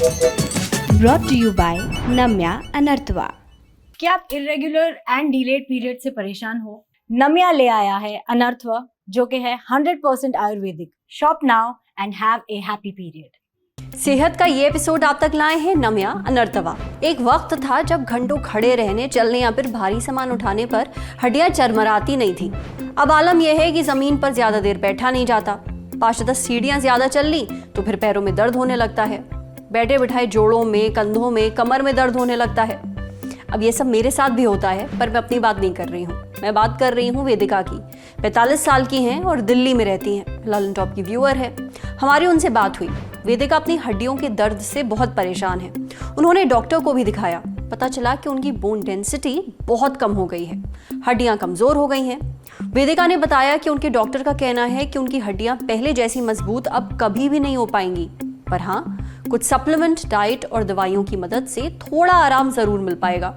Brought to you by Namya अनर्थवा। क्या आप irregular and delayed period से परेशान हो? नम्या ले आया है अनर्थवा, जो कि है 100% Ayurvedic. Shop now and have a happy period. सेहत का ये एपिसोड आप तक लाए हैं नम्या अनर्थवा। एक वक्त था जब घंटों खड़े रहने, चलने या फिर भारी सामान उठाने पर हड्डियां चरमराती नहीं थी। अब आलम यह है कि जमीन पर ज्यादा देर बैठा नहीं जाता। 5-10 सीढ़ियां ज्यादा चल ली तो फिर पैरों में दर्द होने लगता है। बैठे बिठाए जोड़ों में, कंधों में, कमर में दर्द होने लगता है। अब ये सब मेरे साथ भी होता है, पर मैं अपनी बात नहीं कर रही हूँ। मैं बात कर रही हूँ वेदिका की। 45 साल की हैं और दिल्ली में रहती हैं। ललन टॉप की व्यूअर है। हमारी उनसे बात हुई। वेदिका अपनी हड्डियों के दर्द से बहुत परेशान है। उन्होंने डॉक्टर को भी दिखाया। पता चला कि उनकी बोन डेंसिटी बहुत कम हो गई है। हड्डियां कमजोर हो गई हैं। वेदिका ने बताया कि उनके डॉक्टर का कहना है कि उनकी हड्डियां पहले जैसी मजबूत अब कभी भी नहीं हो पाएंगी, पर हाँ, कुछ सप्लीमेंट, डाइट और दवाइयों की मदद से थोड़ा आराम जरूर मिल पाएगा।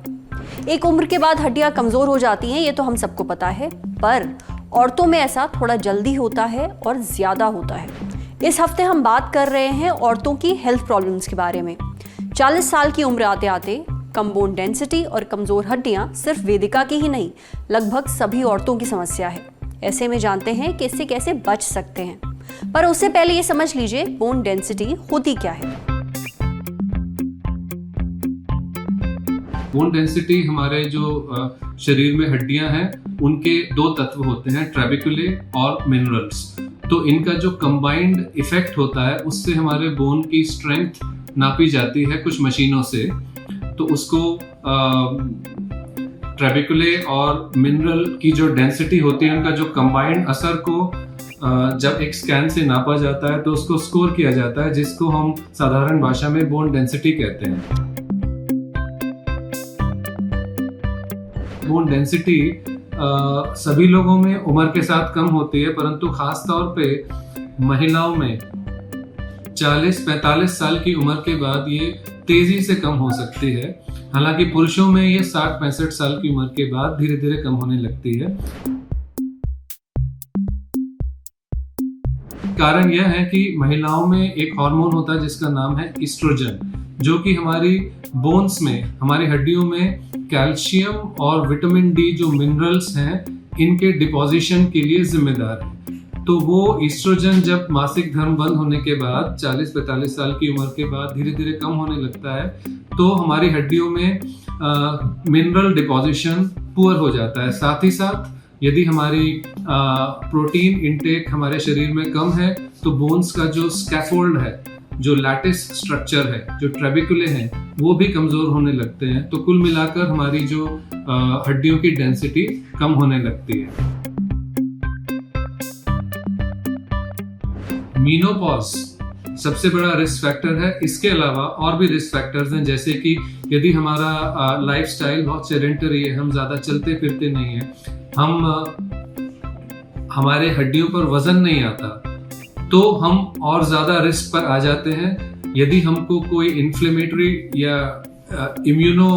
एक उम्र के बाद हड्डियां कमजोर हो जाती हैं, ये तो हम सबको पता है, पर औरतों में ऐसा थोड़ा जल्दी होता है और ज्यादा होता है। इस हफ्ते हम बात कर रहे हैं औरतों की हेल्थ प्रॉब्लम्स के बारे में। 40 साल की उम्र आते आते कम बोन डेंसिटी और कमजोर हड्डियां सिर्फ वेदिका की ही नहीं, लगभग सभी औरतों की समस्या है। ऐसे में जानते हैं कि इससे कैसे बच सकते हैं, पर उससे पहले ये समझ लीजिए बोन डेंसिटी होती क्या है। बोन डेंसिटी हमारे जो शरीर में हड्डियां हैं उनके 2 तत्व होते हैं, ट्रेबिकुले और मिनरल्स। तो इनका जो कंबाइंड इफेक्ट होता है उससे हमारे बोन की स्ट्रेंथ नापी जाती है कुछ मशीनों से। तो उसको ट्रेबिकुले और मिनरल की जो डेंसिटी होती है उनका जो कंबाइंड असर को जब एक स्कैन से नापा जाता है तो उसको स्कोर किया जाता है, जिसको हम साधारण भाषा में बोन डेंसिटी कहते हैं। बोन डेंसिटी सभी लोगों में उम्र के साथ कम होती है, परंतु खास तौर पे महिलाओं में 40-45 साल की उम्र के बाद ये तेजी से कम हो सकती है। हालांकि पुरुषों में ये 60-65 साल की उम्र के बाद धीरे धीरे कम होने लगती है। कारण यह है कि महिलाओं में एक हार्मोन होता है जिसका नाम है ईस्ट्रोजन, जो कि हमारी बोन्स में, हमारी हड्डियों में कैल्शियम और विटामिन डी जो मिनरल्स हैं इनके डिपोजिशन के लिए जिम्मेदार है। तो वो ईस्ट्रोजन जब मासिक धर्म बंद होने के बाद 40-45 साल की उम्र के बाद धीरे धीरे कम होने लगता है, तो हमारी हड्डियों में मिनरल डिपोजिशन पुअर हो जाता है। साथ ही साथ यदि हमारी प्रोटीन इंटेक हमारे शरीर में कम है तो बोन्स का जो स्कैफोल्ड है, जो लैटिस स्ट्रक्चर है, जो ट्रेबिकुले हैं, वो भी कमजोर होने लगते हैं। तो कुल मिलाकर हमारी जो हड्डियों की डेंसिटी कम होने लगती है। मीनोपॉज सबसे बड़ा रिस्क फैक्टर है। इसके अलावा और भी रिस्क फैक्टर्स हैं, जैसे कि यदि हमारा लाइफस्टाइल बहुत सेडेंटरी है, हम ज्यादा चलते फिरते नहीं है, हमारे हड्डियों पर वजन नहीं आता, तो हम और ज्यादा रिस्क पर आ जाते हैं। यदि हमको कोई इन्फ्लेमेटरी या इम्यूनो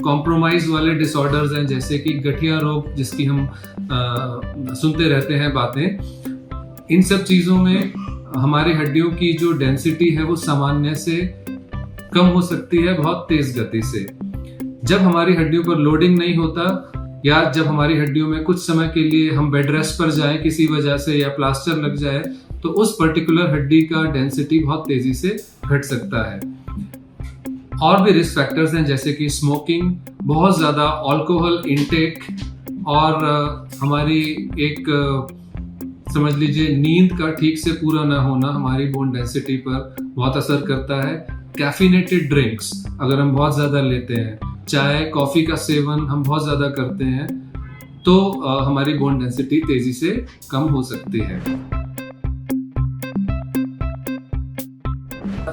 कॉम्प्रोमाइज वाले डिसऑर्डर्स हैं, जैसे कि गठिया रोग, जिसकी हम सुनते रहते हैं बातें, इन सब चीजों में हमारी हड्डियों की जो डेंसिटी है वो सामान्य से कम हो सकती है बहुत तेज गति से। जब हमारी हड्डियों पर लोडिंग नहीं होता या जब हमारी हड्डियों में कुछ समय के लिए हम बेड रेस्ट पर जाएं किसी वजह से या प्लास्टर लग जाए, तो उस पर्टिकुलर हड्डी का डेंसिटी बहुत तेजी से घट सकता है। और भी रिस्क फैक्टर्स हैं, जैसे कि स्मोकिंग, बहुत ज्यादा अल्कोहल इंटेक और हमारी एक समझ लीजिए नींद का ठीक से पूरा ना होना हमारी बोन डेंसिटी पर बहुत असर करता है। कैफिनेटेड ड्रिंक्स अगर हम बहुत ज्यादा लेते हैं, चाय कॉफी का सेवन हम बहुत ज्यादा करते हैं, तो हमारी बोन डेंसिटी तेजी से कम हो सकती है।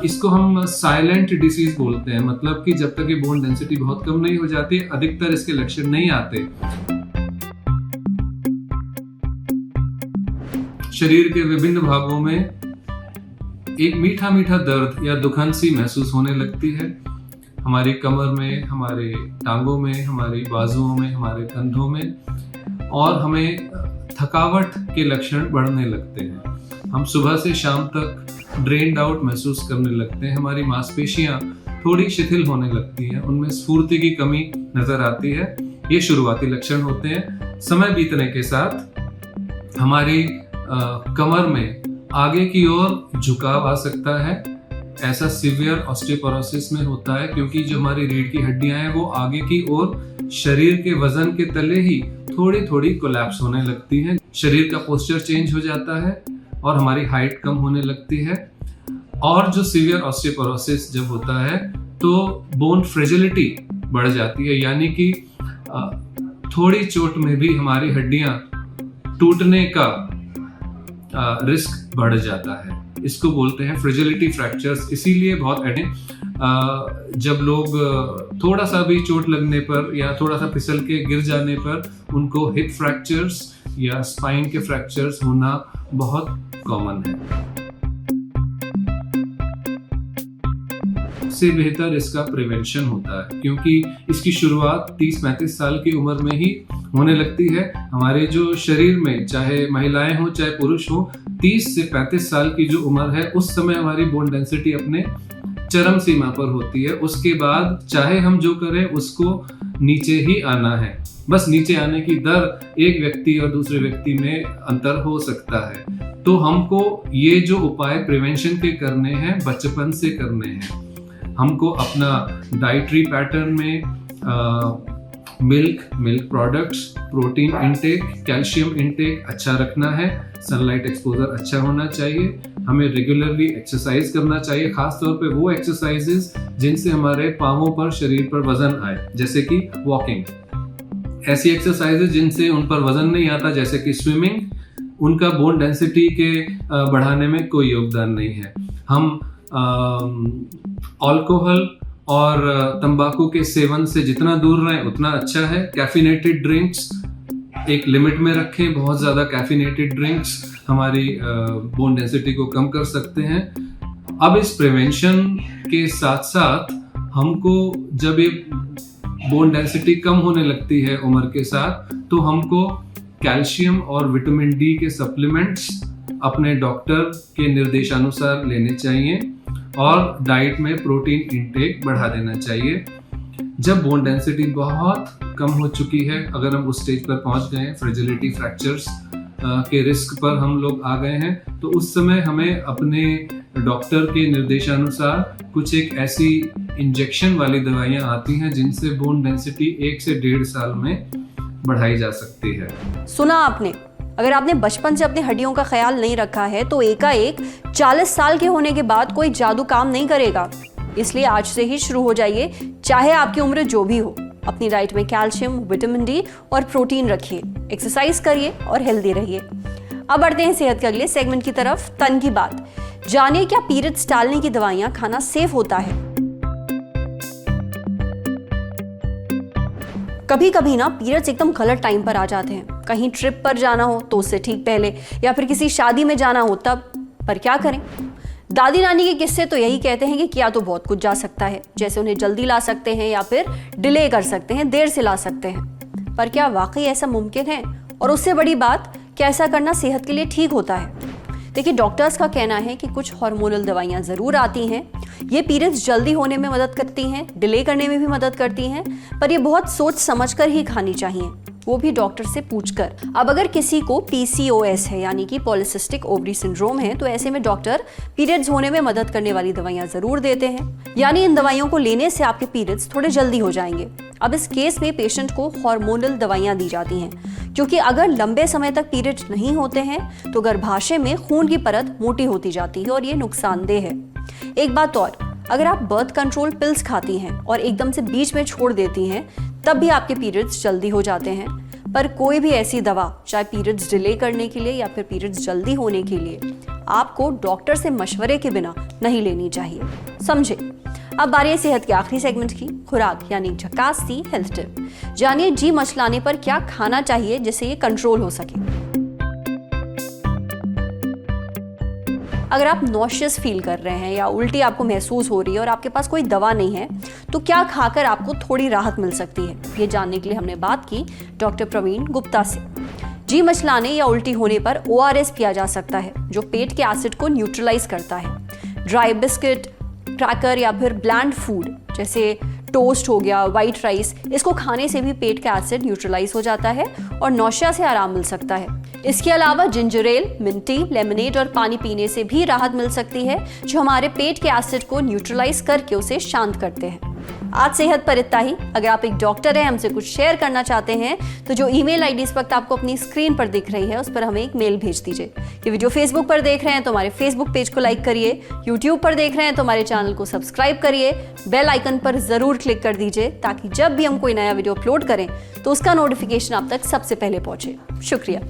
इसको हम साइलेंट डिसीज बोलते हैं, मतलब कि जब तक ये बोन डेंसिटी बहुत कम नहीं हो जाती, अधिकतर इसके लक्षण नहीं आते। शरीर के विभिन्न भागों में एक मीठा मीठा दर्द या दुखन सी महसूस होने लगती है। हमारी कमर में, हमारे टांगों में, हमारी बाजुओं में, हमारे कंधों में, और हमें थकावट के लक्षण बढ़ने लगते हैं। हम सुबह से शाम तक ड्रेन्ड आउट महसूस करने लगते हैं, हमारी मांसपेशियां थोड़ी शिथिल होने लगती हैं, उनमें स्फूर्ति की कमी नजर आती है। ये शुरुआती लक्षण होते हैं। समय बीतने के साथ हमारी कमर में आगे की ओर झुकाव आ सकता है। ऐसा सीवियर ऑस्टियोपोरोसिस में होता है क्योंकि जो हमारी रीढ़ की हड्डियां हैं वो आगे की ओर शरीर के वजन के तले ही थोड़ी थोड़ी कोलैप्स होने लगती हैं। शरीर का पोस्चर चेंज हो जाता है और हमारी हाइट कम होने लगती है। और जो सीवियर ऑस्टियोपोरोसिस जब होता है तो बोन फ्रेजिलिटी बढ़ जाती है, यानी कि थोड़ी चोट में भी हमारी हड्डियां टूटने का रिस्क बढ़ जाता है। इसको बोलते हैं फ्रेजिलिटी फ्रैक्चर्स। इसीलिए बहुत जब लोग थोड़ा सा भी चोट लगने पर या थोड़ा सा फिसल के गिर जाने पर उनको हिप फ्रैक्चर्स या स्पाइन के फ्रैक्चर्स होना बहुत कॉमन है। से बेहतर इसका प्रिवेंशन होता है क्योंकि इसकी शुरुआत 30-35 साल की उम्र में ही होने लगती है। हमारे जो शरीर में चाहे महिलाएं हो चाहे पुरुष हो, 30 से 35 साल की जो उम्र है उस समय हमारी बोन डेंसिटी अपने चरम सीमा पर होती है। उसके बाद चाहे हम जो करें उसको नीचे ही आना है। बस नीचे आने की दर एक व्यक्ति और दूसरे व्यक्ति में अंतर हो सकता है। तो हमको ये जो उपाय प्रिवेंशन के करने हैं बचपन से करने हैं। हमको अपना डाइटरी पैटर्न में milk products, protein intake, calcium intake अच्छा रखना है। सनलाइट एक्सपोजर अच्छा होना चाहिए। हमें रेगुलरली एक्सरसाइज करना चाहिए, खास तौर पे वो एक्सरसाइजेस जिनसे हमारे पांवों पर, शरीर पर वजन आए, जैसे कि वॉकिंग। ऐसी एक्सरसाइजेस जिनसे उन पर वजन नहीं आता, जैसे कि स्विमिंग, उनका बोन डेंसिटी के बढ़ाने में कोई योगदान नहीं है। हम अल्कोहल और तंबाकू के सेवन से जितना दूर रहें उतना अच्छा है। कैफिनेटेड ड्रिंक्स एक लिमिट में रखें। बहुत ज़्यादा कैफिनेटेड ड्रिंक्स हमारी बोन डेंसिटी को कम कर सकते हैं। अब इस प्रिवेंशन के साथ साथ हमको जब ये बोन डेंसिटी कम होने लगती है उम्र के साथ, तो हमको कैल्शियम और विटामिन डी के सप्लीमेंट्स अपने डॉक्टर के निर्देशानुसार लेने चाहिए और डाइट में प्रोटीन इंटेक बढ़ा देना चाहिए। जब बोन डेंसिटी बहुत कम हो चुकी है, अगर हम उस स्टेज पर पहुंच गए हैं, फ्रेजिलिटी फ्रैक्चर्स के रिस्क पर हम लोग आ गए हैं, तो उस समय हमें अपने डॉक्टर के निर्देशानुसार कुछ एक ऐसी इंजेक्शन वाली दवाइयां आती हैं जिनसे बोन डेंसिटी 1 से 1.5 साल में बढ़ाई जा सकती है। सुना आपने, अगर आपने बचपन से अपनी हड्डियों का ख्याल नहीं रखा है तो एकाएक 40 साल के होने के बाद कोई जादू काम नहीं करेगा। इसलिए आज से ही शुरू हो जाइए, चाहे आपकी उम्र जो भी हो। अपनी डाइट में कैल्शियम, विटामिन डी और प्रोटीन रखिए, एक्सरसाइज करिए और हेल्दी रहिए। अब बढ़ते हैं सेहत के अगले सेगमेंट की तरफ, तन की बात। जानिए क्या पीरियड्स टालने की दवाइयां खाना सेफ होता है। कभी कभी ना पीरियड्स एकदम गलत टाइम पर आ जाते हैं। कहीं ट्रिप पर जाना हो तो उससे ठीक पहले, या फिर किसी शादी में जाना हो तब। पर क्या करें, दादी नानी के किस्से तो यही कहते हैं कि किया तो बहुत कुछ जा सकता है, जैसे उन्हें जल्दी ला सकते हैं या फिर डिले कर सकते हैं, देर से ला सकते हैं। पर क्या वाकई ऐसा मुमकिन है? और उससे बड़ी बात, क्या ऐसा करना सेहत के लिए ठीक होता है? देखिए, डॉक्टर्स का कहना है कि कुछ हार्मोनल दवाइयाँ ज़रूर आती हैं, ये पीरियड्स जल्दी होने में मदद करती हैं, डिले करने में भी मदद करती हैं, पर ये बहुत सोच समझकर ही खानी चाहिए, वो भी डॉक्टर से पूछकर। अब अगर किसी को PCOS है यानी कि पॉलीसिस्टिक ओवरी सिंड्रोम है, तो ऐसे में डॉक्टर पीरियड्स होने में मदद करने वाली दवाइयाँ ज़रूर देते हैं, यानी इन दवाइयों को लेने से आपके पीरियड्स थोड़े जल्दी हो जाएंगे। अब इस केस में पेशेंट को हार्मोनल दवाइयाँ दी जाती हैं, क्योंकि अगर लंबे समय तक पीरियड्स नहीं होते हैं तो गर्भाशय में खून की परत मोटी होती जाती है और ये नुकसानदेह है। एक बात और, अगर आप बर्थ कंट्रोल पिल्स खाती हैं और एकदम से बीच में छोड़ देती हैं, तब भी आपके पीरियड्स जल्दी हो जाते हैं। पर कोई भी ऐसी दवा, चाहे पीरियड्स डिले करने के लिए या फिर पीरियड्स जल्दी होने के लिए, आपको डॉक्टर से मशवरे के बिना नहीं लेनी चाहिए, समझे। अब बारी है सेहत के आखिरी सेगमेंट की, खुराक यानी झकास सी हेल्थ टिप। जानिए जी मचलाने पर क्या खाना चाहिए जिससे ये कंट्रोल हो सके। अगर आप नॉशियस फील कर रहे हैं या उल्टी आपको महसूस हो रही है और आपके पास कोई दवा नहीं है, तो क्या खाकर आपको थोड़ी राहत मिल सकती है, ये जानने के लिए हमने बात की डॉक्टर प्रवीण गुप्ता से। जी मचलाने या उल्टी होने पर ORS पिया जा सकता है जो पेट के एसिड को न्यूट्रलाइज करता है। ड्राई बिस्किट, क्रैकर या फिर ब्लैंड फूड जैसे टोस्ट हो गया, वाइट राइस, इसको खाने से भी पेट का एसिड न्यूट्रलाइज हो जाता है और नौशिया से आराम मिल सकता है। इसके अलावा ginger ale, mint tea, lemonade और पानी पीने से भी राहत मिल सकती है जो हमारे पेट के एसिड को न्यूट्रलाइज करके उसे शांत करते हैं। आज सेहत पर इतना ही। अगर आप एक डॉक्टर हैं, हमसे कुछ शेयर करना चाहते हैं तो जो ईमेल आईडी इस वक्त आपको अपनी स्क्रीन पर दिख रही है उस पर हमें एक मेल भेज दीजिए। ये वीडियो फेसबुक पर देख रहे हैं तो हमारे फेसबुक पेज को लाइक करिए, यूट्यूब पर देख रहे हैं तो हमारे चैनल को सब्सक्राइब करिए, बेल आइकन पर जरूर क्लिक कर दीजिए ताकि जब भी हम कोई नया वीडियो अपलोड करें तो उसका नोटिफिकेशन आप तक सबसे पहले पहुंचे। शुक्रिया।